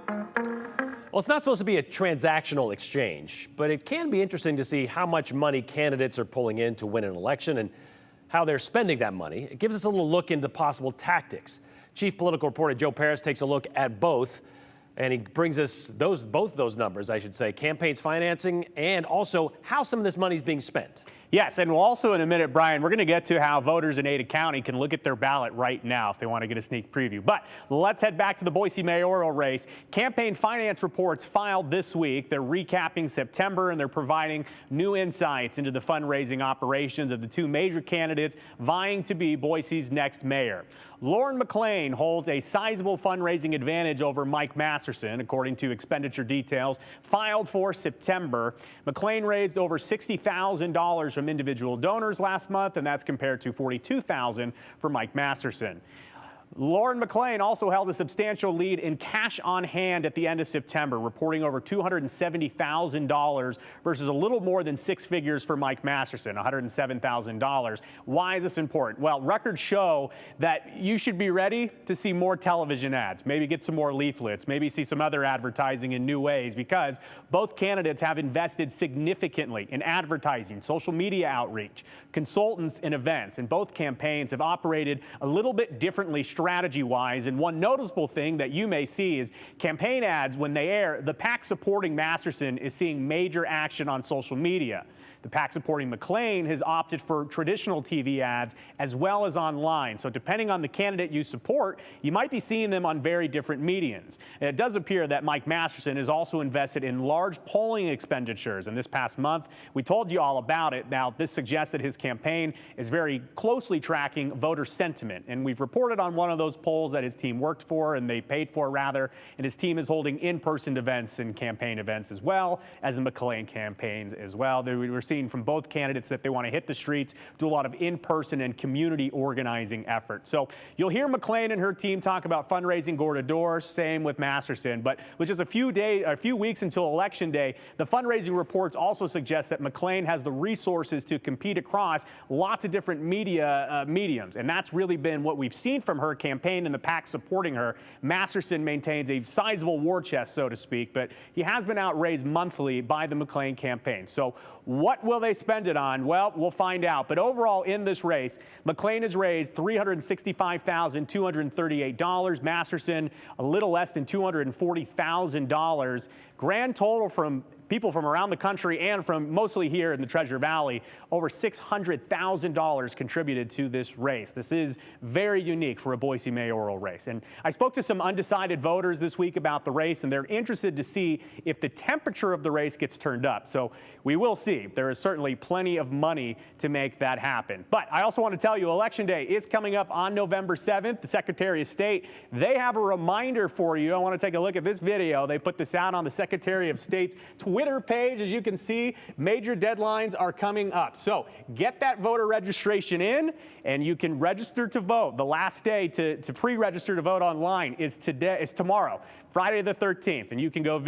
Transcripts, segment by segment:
Well, it's not supposed to be a transactional exchange, but it can be interesting to see how much money candidates are pulling in to win an election and how they're spending that money. It gives us a little look into possible tactics. Chief political reporter Joe Paris takes a look at both, and he brings us both those numbers, I should say, campaigns financing and also how some of this money is being spent. Yes, and we'll also in a minute, Brian, we're going to get to how voters in Ada County can look at their ballot right now if they want to get a sneak preview. But let's head back to the Boise mayoral race. Campaign finance reports filed this week. They're recapping September, and they're providing new insights into the fundraising operations of the two major candidates vying to be Boise's next mayor. Lauren McLean holds a sizable fundraising advantage over Mike Masterson, according to expenditure details filed for September. McLean raised over $60,000 from individual donors last month, and that's compared to $42,000 for Mike Masterson. Lauren McLean also held a substantial lead in cash on hand at the end of September, reporting over $270,000 versus a little more than six figures for Mike Masterson, $107,000. Why is this important? Well, records show that you should be ready to see more television ads, maybe get some more leaflets, maybe see some other advertising in new ways, because both candidates have invested significantly in advertising, social media outreach, consultants, and events. And both campaigns have operated a little bit differently strategy-wise, and one noticeable thing that you may see is campaign ads, when they air, the PAC supporting Masterson is seeing major action on social media. The PAC supporting McLean has opted for traditional TV ads as well as online. So depending on the candidate you support, you might be seeing them on very different medians. And it does appear that Mike Masterson is also invested in large polling expenditures. And this past month, we told you all about it. Now, this suggests that his campaign is very closely tracking voter sentiment. And we've reported on one of those polls that his team worked for, and they paid for rather. And his team is holding in-person events and campaign events as well as the McLean campaigns as well. We're seeing from both candidates that they want to hit the streets, do a lot of in-person and community organizing efforts. So you'll hear McLean and her team talk about fundraising door to door, same with Masterson. But with just a few weeks until Election Day, the fundraising reports also suggest that McLean has the resources to compete across lots of different media mediums. And that's really been what we've seen from her campaign and the PAC supporting her. Masterson maintains a sizable war chest, so to speak, but he has been outraised monthly by the McLean campaign. So what will they spend it on? Well, we'll find out. But overall in this race, McLean has raised $365,238. Masterson, a little less than $240,000. Grand total from people from around the country and from mostly here in the Treasure Valley, over $600,000 contributed to this race. This is very unique for a Boise mayoral race. And I spoke to some undecided voters this week about the race, and they're interested to see if the temperature of the race gets turned up. So we will see. There is certainly plenty of money to make that happen. But I also want to tell you, Election Day is coming up on November 7th. The Secretary of State, they have a reminder for you. I want to take a look at this video. They put this out on the Secretary of State's Twitter page. As you can see, major deadlines are coming up. So get that voter registration in, and you can register to vote. The last day to pre-register to vote online is tomorrow, Friday the 13th, and you can go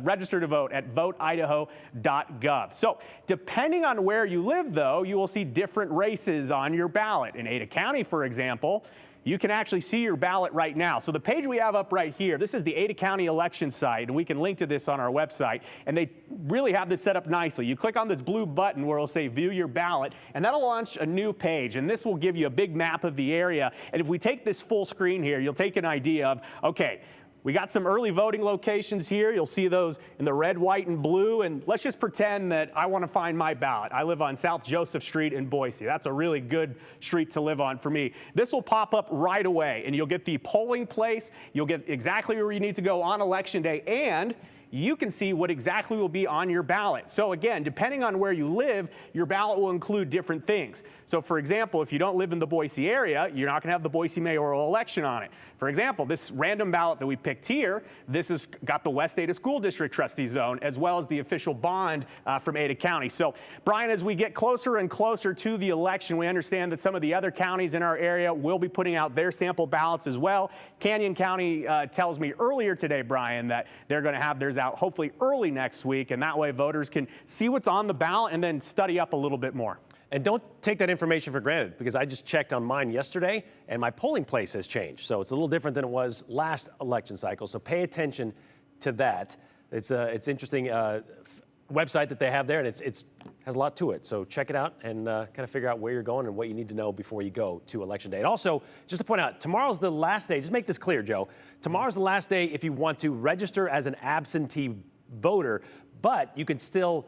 register to vote at voteidaho.gov. So depending on where you live, though, you will see different races on your ballot. In Ada County, for example, you can actually see your ballot right now. So the page we have up right here, this is the Ada County election site, and we can link to this on our website. And they really have this set up nicely. You click on this blue button where it'll say view your ballot, and that'll launch a new page. And this will give you a big map of the area. And if we take this full screen here, you'll take an idea of, okay, we got some early voting locations here. You'll see those in the red, white, and blue. And let's just pretend that I want to find my ballot. I live on South Joseph Street in Boise. That's a really good street to live on for me. This will pop up right away, and you'll get the polling place. You'll get exactly where you need to go on Election Day, and you can see what exactly will be on your ballot. So again, depending on where you live, your ballot will include different things. So for example, if you don't live in the Boise area, you're not gonna have the Boise mayoral election on it. For example, this random ballot that we picked here, this has got the West Ada School District trustee zone, as well as the official bond from Ada County. So Brian, as we get closer and closer to the election, we understand that some of the other counties in our area will be putting out their sample ballots as well. Canyon County tells me earlier today, Brian, that they're gonna have theirs out hopefully early next week, and that way voters can see what's on the ballot and then study up a little bit more. And don't take that information for granted, because I just checked on mine yesterday and my polling place has changed. So it's a little different than it was last election cycle. So pay attention to that. It's interesting website that they have there, and it's has a lot to it. So check it out and kind of figure out where you're going and what you need to know before you go to Election Day. And also, just to point out, tomorrow's the last day. Just make this clear, Joe. Tomorrow's the last day if you want to register as an absentee voter, but you can still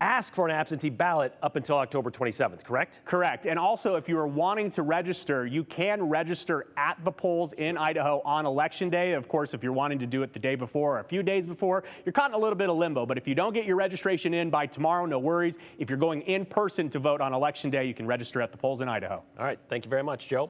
ask for an absentee ballot up until October 27th, correct? Correct. And also, if you are wanting to register, you can register at the polls in Idaho on Election Day. Of course, if you're wanting to do it the day before or a few days before, you're caught in a little bit of limbo. But if you don't get your registration in by tomorrow, no worries. If you're going in person to vote on Election Day, you can register at the polls in Idaho. All right. Thank you very much, Joe.